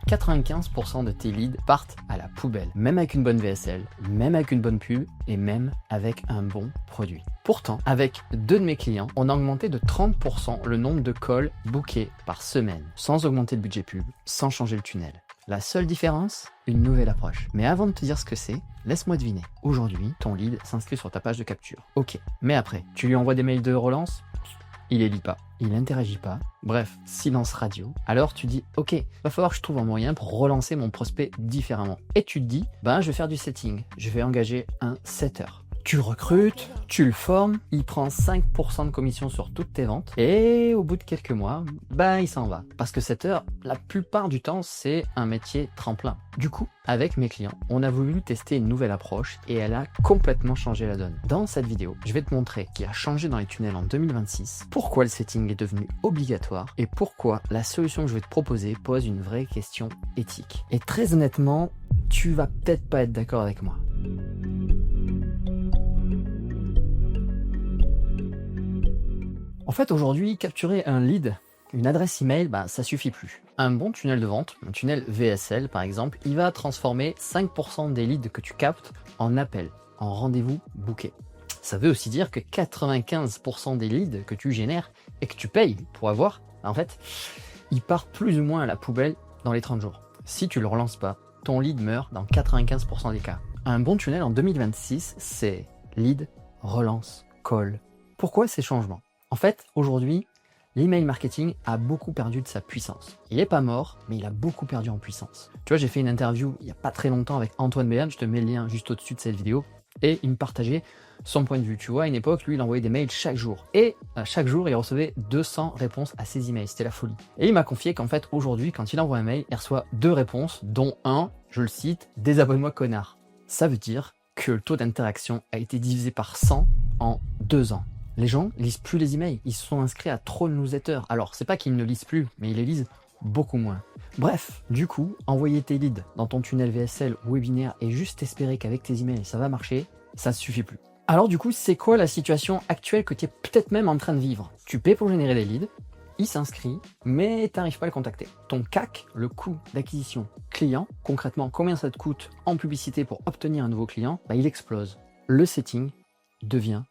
95% de tes leads partent à la poubelle, même avec une bonne VSL, même avec une bonne pub et même avec un bon produit. Pourtant, avec 2 de mes clients, on a augmenté de 30% le nombre de calls bookés par semaine, sans augmenter le budget pub, sans changer le tunnel. La seule différence, une nouvelle approche. Mais avant de te dire ce que c'est, laisse-moi deviner. Aujourd'hui, ton lead s'inscrit sur ta page de capture. Ok, mais après, tu lui envoies des mails de relance? Il les lit pas, il n'interagit pas, bref, silence radio. Alors tu dis, ok, va falloir que je trouve un moyen pour relancer mon prospect différemment. Et tu te dis, je vais faire du setting, je vais engager un setter. Tu le recrutes, tu le formes, il prend 5% de commission sur toutes tes ventes et au bout de quelques mois, il s'en va. Parce que setter, la plupart du temps, c'est un métier tremplin. Du coup, avec mes clients, on a voulu tester une nouvelle approche et elle a complètement changé la donne. Dans cette vidéo, je vais te montrer ce qui a changé dans les tunnels en 2026, pourquoi le setting est devenu obligatoire et pourquoi la solution que je vais te proposer pose une vraie question éthique. Et très honnêtement, tu vas peut-être pas être d'accord avec moi. En fait, aujourd'hui, capturer un lead, une adresse email, ça suffit plus. Un bon tunnel de vente, un tunnel VSL par exemple, il va transformer 5% des leads que tu captes en appels, en rendez-vous bookés. Ça veut aussi dire que 95% des leads que tu génères et que tu payes pour avoir, en fait, ils partent plus ou moins à la poubelle dans les 30 jours. Si tu le relances pas, ton lead meurt dans 95% des cas. Un bon tunnel en 2026, c'est lead, relance, call. Pourquoi ces changements ? En fait, aujourd'hui, l'email marketing a beaucoup perdu de sa puissance. Il n'est pas mort, mais il a beaucoup perdu en puissance. Tu vois, j'ai fait une interview il n'y a pas très longtemps avec Antoine Béane, je te mets le lien juste au-dessus de cette vidéo, et il me partageait son point de vue. Tu vois, à une époque, lui, il envoyait des mails chaque jour. Et chaque jour, il recevait 200 réponses à ses emails. C'était la folie. Et il m'a confié qu'en fait, aujourd'hui, quand il envoie un mail, il reçoit 2 réponses, dont un, je le cite, « Désabonne-moi, connard ». Ça veut dire que le taux d'interaction a été divisé par 100 en 2 ans. Les gens lisent plus les emails, ils se sont inscrits à trop de newsletters. Alors, c'est pas qu'ils ne lisent plus, mais ils les lisent beaucoup moins. Bref, du coup, envoyer tes leads dans ton tunnel VSL ou webinaire et juste espérer qu'avec tes emails ça va marcher, ça ne suffit plus. Alors du coup, c'est quoi la situation actuelle que tu es peut-être même en train de vivre? Tu paies pour générer des leads, il s'inscrit, mais tu n'arrives pas à le contacter. Ton CAC, le coût d'acquisition client, concrètement, combien ça te coûte en publicité pour obtenir un nouveau client, il explose. Le setting devient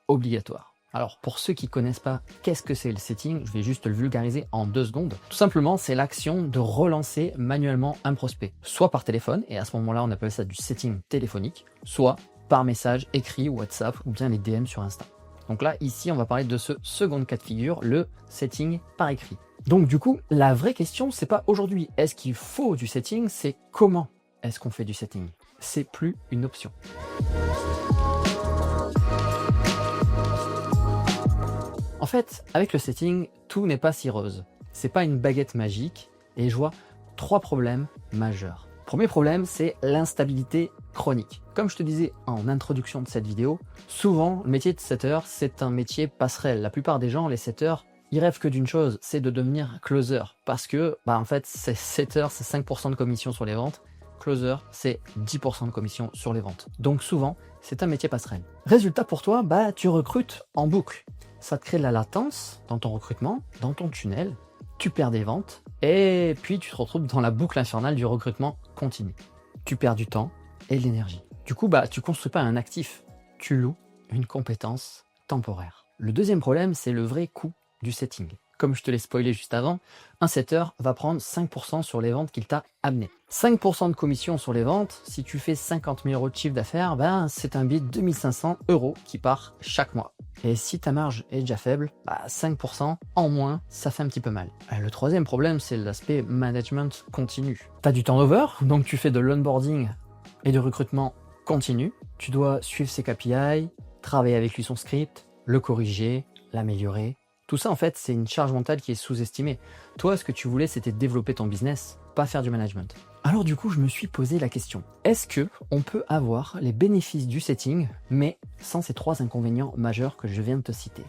obligatoire. Alors, pour ceux qui ne connaissent pas, qu'est-ce que c'est le setting? Je vais juste le vulgariser en 2 secondes. Tout simplement, c'est l'action de relancer manuellement un prospect, soit par téléphone, et à ce moment-là, on appelle ça du setting téléphonique, soit par message écrit, WhatsApp, ou bien les DM sur Insta. Donc là, ici, on va parler de ce second cas de figure, le setting par écrit. Donc du coup, la vraie question, c'est pas aujourd'hui, est-ce qu'il faut du setting, c'est comment est-ce qu'on fait du setting? C'est plus une option. En fait, avec le setting, tout n'est pas si rose. C'est pas une baguette magique et je vois 3 problèmes majeurs. Premier problème, c'est l'instabilité chronique. Comme je te disais en introduction de cette vidéo, souvent, le métier de setter, c'est un métier passerelle. La plupart des gens, les setters, ils rêvent que d'une chose, c'est de devenir closer. Parce que, en fait, c'est setter, c'est 5% de commission sur les ventes. Closer, c'est 10% de commission sur les ventes. Donc souvent, c'est un métier passerelle. Résultat pour toi, tu recrutes en boucle. Ça te crée de la latence dans ton recrutement, dans ton tunnel, tu perds des ventes, et puis tu te retrouves dans la boucle infernale du recrutement continu. Tu perds du temps et de l'énergie. Du coup, tu construis pas un actif, tu loues une compétence temporaire. Le deuxième problème, c'est le vrai coût du setting. Comme je te l'ai spoilé juste avant, un setter va prendre 5% sur les ventes qu'il t'a amenées. 5% de commission sur les ventes, si tu fais 50 000 € de chiffre d'affaires, c'est un billet de 2500 € qui part chaque mois. Et si ta marge est déjà faible, 5% en moins, ça fait un petit peu mal. Le troisième problème, c'est l'aspect management continu. Tu as du turnover, donc tu fais de l'onboarding et du recrutement continu. Tu dois suivre ses KPI, travailler avec lui son script, le corriger, l'améliorer. Tout ça, en fait, c'est une charge mentale qui est sous-estimée. Toi, ce que tu voulais, c'était développer ton business, pas faire du management. Alors du coup, je me suis posé la question. Est-ce que on peut avoir les bénéfices du setting, mais sans ces 3 inconvénients majeurs que je viens de te citer?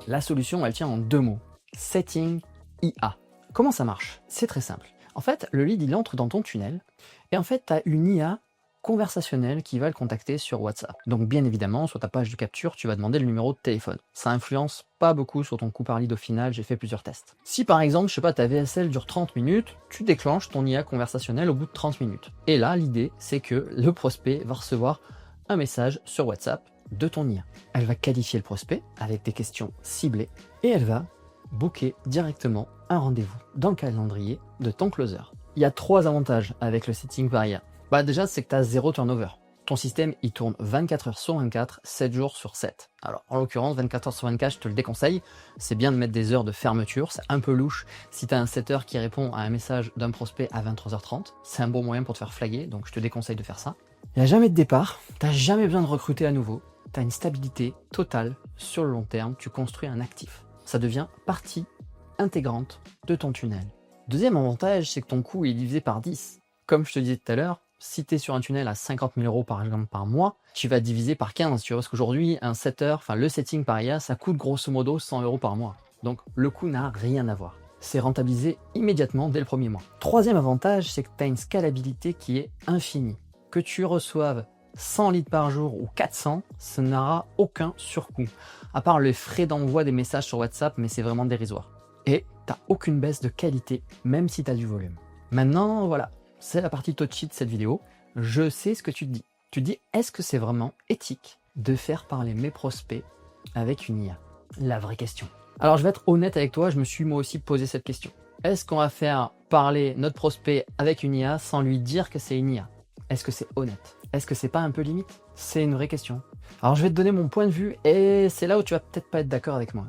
La solution, elle tient en 2 mots. Setting IA. Comment ça marche? C'est très simple. En fait, le lead, il entre dans ton tunnel, et en fait, tu as une IA conversationnel qui va le contacter sur WhatsApp. Donc bien évidemment, sur ta page de capture, tu vas demander le numéro de téléphone. Ça influence pas beaucoup sur ton coût par lead au final, j'ai fait plusieurs tests. Si par exemple, je sais pas, ta VSL dure 30 minutes, tu déclenches ton IA conversationnel au bout de 30 minutes. Et là, l'idée, c'est que le prospect va recevoir un message sur WhatsApp de ton IA. Elle va qualifier le prospect avec des questions ciblées et elle va booker directement un rendez-vous dans le calendrier de ton closer. Il y a 3 avantages avec le setting par IA. Déjà, c'est que tu as 0 turnover. Ton système, il tourne 24 heures sur 24, 7 jours sur 7. Alors, en l'occurrence, 24 heures sur 24, je te le déconseille. C'est bien de mettre des heures de fermeture. C'est un peu louche si tu as un setter qui répond à un message d'un prospect à 23h30. C'est un bon moyen pour te faire flaguer, donc je te déconseille de faire ça. Il n'y a jamais de départ. Tu n'as jamais besoin de recruter à nouveau. Tu as une stabilité totale sur le long terme. Tu construis un actif. Ça devient partie intégrante de ton tunnel. Deuxième avantage, c'est que ton coût est divisé par 10. Comme je te disais tout à l'heure, si tu es sur un tunnel à 50 000 euros par exemple par mois, tu vas diviser par 15, tu vois, parce qu'aujourd'hui, le setting par IA, ça coûte grosso modo 100 euros par mois. Donc le coût n'a rien à voir. C'est rentabilisé immédiatement dès le premier mois. Troisième avantage, c'est que tu as une scalabilité qui est infinie. Que tu reçoives 100 leads par jour ou 400, ça n'aura aucun surcoût. À part les frais d'envoi des messages sur WhatsApp, mais c'est vraiment dérisoire. Et tu n'as aucune baisse de qualité, même si tu as du volume. Maintenant, voilà, c'est la partie touchy de cette vidéo. Je sais ce que tu te dis. Tu te dis, est-ce que c'est vraiment éthique de faire parler mes prospects avec une IA? La vraie question. Alors, je vais être honnête avec toi, je me suis moi aussi posé cette question. Est-ce qu'on va faire parler notre prospect avec une IA sans lui dire que c'est une IA? Est-ce que c'est honnête? Est-ce que c'est pas un peu limite? C'est une vraie question. Alors, je vais te donner mon point de vue et c'est là où tu vas peut-être pas être d'accord avec moi.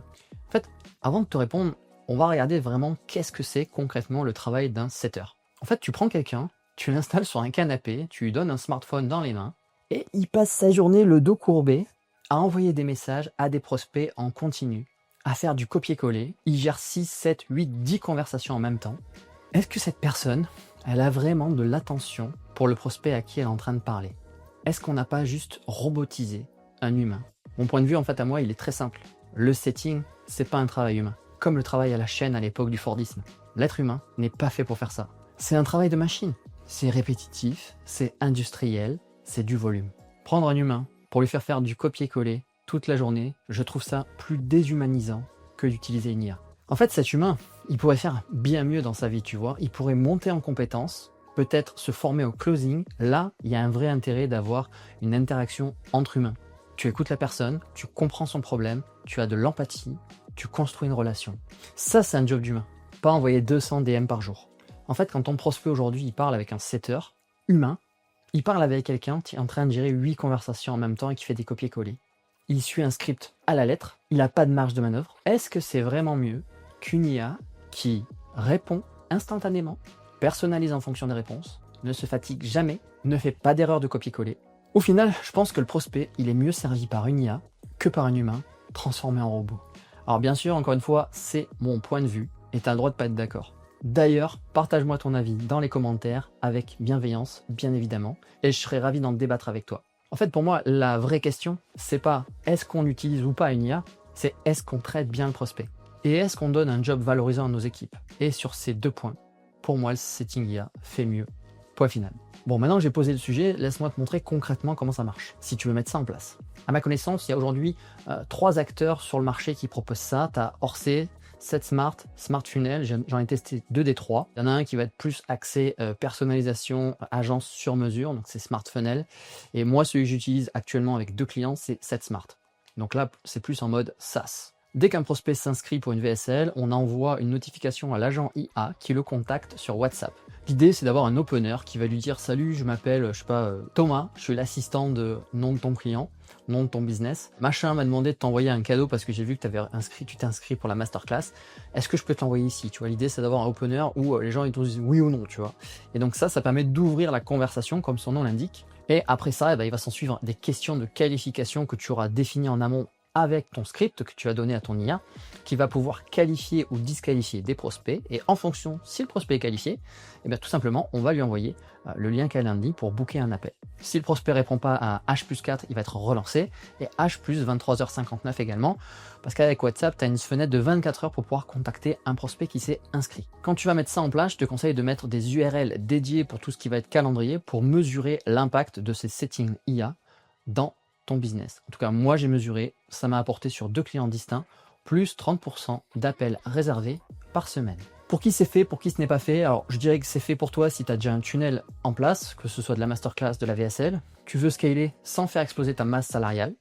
En fait, avant de te répondre, on va regarder vraiment qu'est-ce que c'est concrètement le travail d'un setter. En fait, tu prends quelqu'un, tu l'installes sur un canapé, tu lui donnes un smartphone dans les mains et il passe sa journée le dos courbé à envoyer des messages à des prospects en continu, à faire du copier-coller. Il gère 6, 7, 8, 10 conversations en même temps. Est-ce que cette personne, elle a vraiment de l'attention pour le prospect à qui elle est en train de parler? Est-ce qu'on n'a pas juste robotisé un humain? Mon point de vue, en fait, à moi, il est très simple. Le setting, c'est pas un travail humain. Comme le travail à la chaîne à l'époque du Fordisme. L'être humain n'est pas fait pour faire ça. C'est un travail de machine. C'est répétitif, c'est industriel, c'est du volume. Prendre un humain pour lui faire faire du copier-coller toute la journée, je trouve ça plus déshumanisant que d'utiliser une IA. En fait, cet humain, il pourrait faire bien mieux dans sa vie, tu vois. Il pourrait monter en compétences, peut-être se former au closing. Là, il y a un vrai intérêt d'avoir une interaction entre humains. Tu écoutes la personne, tu comprends son problème, tu as de l'empathie, tu construis une relation. Ça, c'est un job d'humain. Pas envoyer 200 DM par jour. En fait, quand ton prospect aujourd'hui, il parle avec un setter humain, il parle avec quelqu'un qui est en train de gérer 8 conversations en même temps et qui fait des copier-coller. Il suit un script à la lettre, il n'a pas de marge de manœuvre. Est-ce que c'est vraiment mieux qu'une IA qui répond instantanément, personnalise en fonction des réponses, ne se fatigue jamais, ne fait pas d'erreur de copier-coller? Au final, je pense que le prospect, il est mieux servi par une IA que par un humain transformé en robot. Alors bien sûr, encore une fois, c'est mon point de vue et tu as le droit de pas être d'accord. D'ailleurs, partage-moi ton avis dans les commentaires avec bienveillance, bien évidemment, et je serai ravi d'en débattre avec toi. En fait, pour moi, la vraie question, c'est pas est-ce qu'on utilise ou pas une IA, c'est est-ce qu'on traite bien le prospect et est-ce qu'on donne un job valorisant à nos équipes. Et sur ces 2 points, pour moi, le setting IA fait mieux. Point final. Bon, maintenant que j'ai posé le sujet, laisse-moi te montrer concrètement comment ça marche, si tu veux mettre ça en place. À ma connaissance, il y a aujourd'hui 3 acteurs sur le marché qui proposent ça. Tu as Orsay, SetSmart, SmartFunnel, j'en ai testé 2 des 3. Il y en a un qui va être plus axé personnalisation, agence sur mesure, donc c'est SmartFunnel. Et moi, celui que j'utilise actuellement avec 2 clients, c'est SetSmart. Donc là, c'est plus en mode SaaS. Dès qu'un prospect s'inscrit pour une VSL, on envoie une notification à l'agent IA qui le contacte sur WhatsApp. L'idée, c'est d'avoir un opener qui va lui dire « Salut, je m'appelle, je sais pas, Thomas, je suis l'assistant de nom de ton client, nom de ton business. Machin m'a demandé de t'envoyer un cadeau parce que j'ai vu que tu t'es inscrit pour la masterclass. Est-ce que je peux te l'envoyer ici ?» Tu vois, l'idée, c'est d'avoir un opener où les gens ils te disent oui ou non, tu vois. Et donc ça permet d'ouvrir la conversation, comme son nom l'indique. Et après ça, il va s'en suivre des questions de qualification que tu auras définies en amont avec ton script que tu as donné à ton IA, qui va pouvoir qualifier ou disqualifier des prospects. Et en fonction, si le prospect est qualifié, eh bien, tout simplement, on va lui envoyer le lien Calendly pour booker un appel. Si le prospect ne répond pas à H+4, il va être relancé, et H+23h59 également, parce qu'avec WhatsApp, tu as une fenêtre de 24 heures pour pouvoir contacter un prospect qui s'est inscrit. Quand tu vas mettre ça en place, je te conseille de mettre des URL dédiés pour tout ce qui va être calendrier, pour mesurer l'impact de ces settings IA dans ton business. En tout cas, moi j'ai mesuré, ça m'a apporté sur 2 clients distincts, plus 30% d'appels réservés par semaine. Pour qui c'est fait, pour qui ce n'est pas fait, alors je dirais que c'est fait pour toi si tu as déjà un tunnel en place, que ce soit de la masterclass, de la VSL, tu veux scaler sans faire exploser ta masse salariale,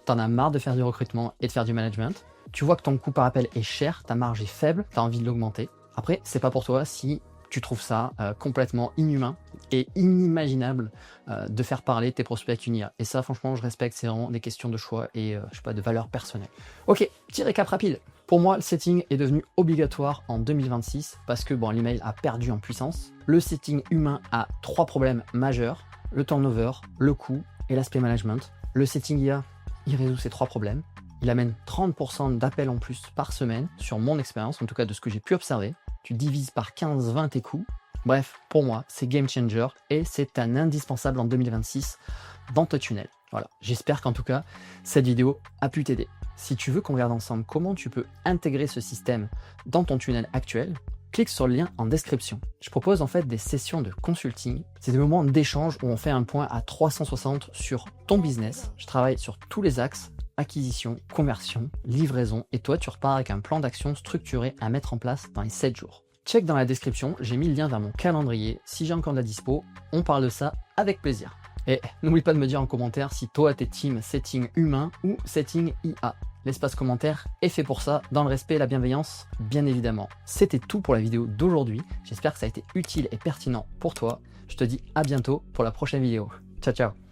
tu en as marre de faire du recrutement et de faire du management, tu vois que ton coût par appel est cher, ta marge est faible, tu as envie de l'augmenter. Après, c'est pas pour toi si tu trouves ça complètement inhumain et inimaginable de faire parler tes prospects avec une IA. Et ça, franchement, je respecte, c'est vraiment des questions de choix et je sais pas, de valeur personnelle. Ok, petit récap rapide. Pour moi, le setting est devenu obligatoire en 2026 parce que bon, l'email a perdu en puissance. Le setting humain a 3 problèmes majeurs, le turnover, le coût et l'aspect management. Le setting IA, il résout ces 3 problèmes. Il amène 30% d'appels en plus par semaine sur mon expérience, en tout cas de ce que j'ai pu observer. Tu divises par 15-20 tes coûts. Bref, pour moi, c'est game changer et c'est un indispensable en 2026 dans ton tunnel. Voilà, j'espère qu'en tout cas, cette vidéo a pu t'aider. Si tu veux qu'on regarde ensemble comment tu peux intégrer ce système dans ton tunnel actuel, clique sur le lien en description. Je propose en fait des sessions de consulting. C'est des moments d'échange où on fait un point à 360 sur ton business. Je travaille sur tous les axes: acquisition, conversion, livraison, et toi tu repars avec un plan d'action structuré à mettre en place dans les 7 jours. Check dans la description, j'ai mis le lien vers mon calendrier. Si j'ai encore de la dispo, on parle de ça avec plaisir. Et n'oublie pas de me dire en commentaire si toi t'es team setting humain ou setting IA. L'espace commentaire est fait pour ça, dans le respect et la bienveillance, bien évidemment. C'était tout pour la vidéo d'aujourd'hui. J'espère que ça a été utile et pertinent pour toi. Je te dis à bientôt pour la prochaine vidéo. Ciao, ciao.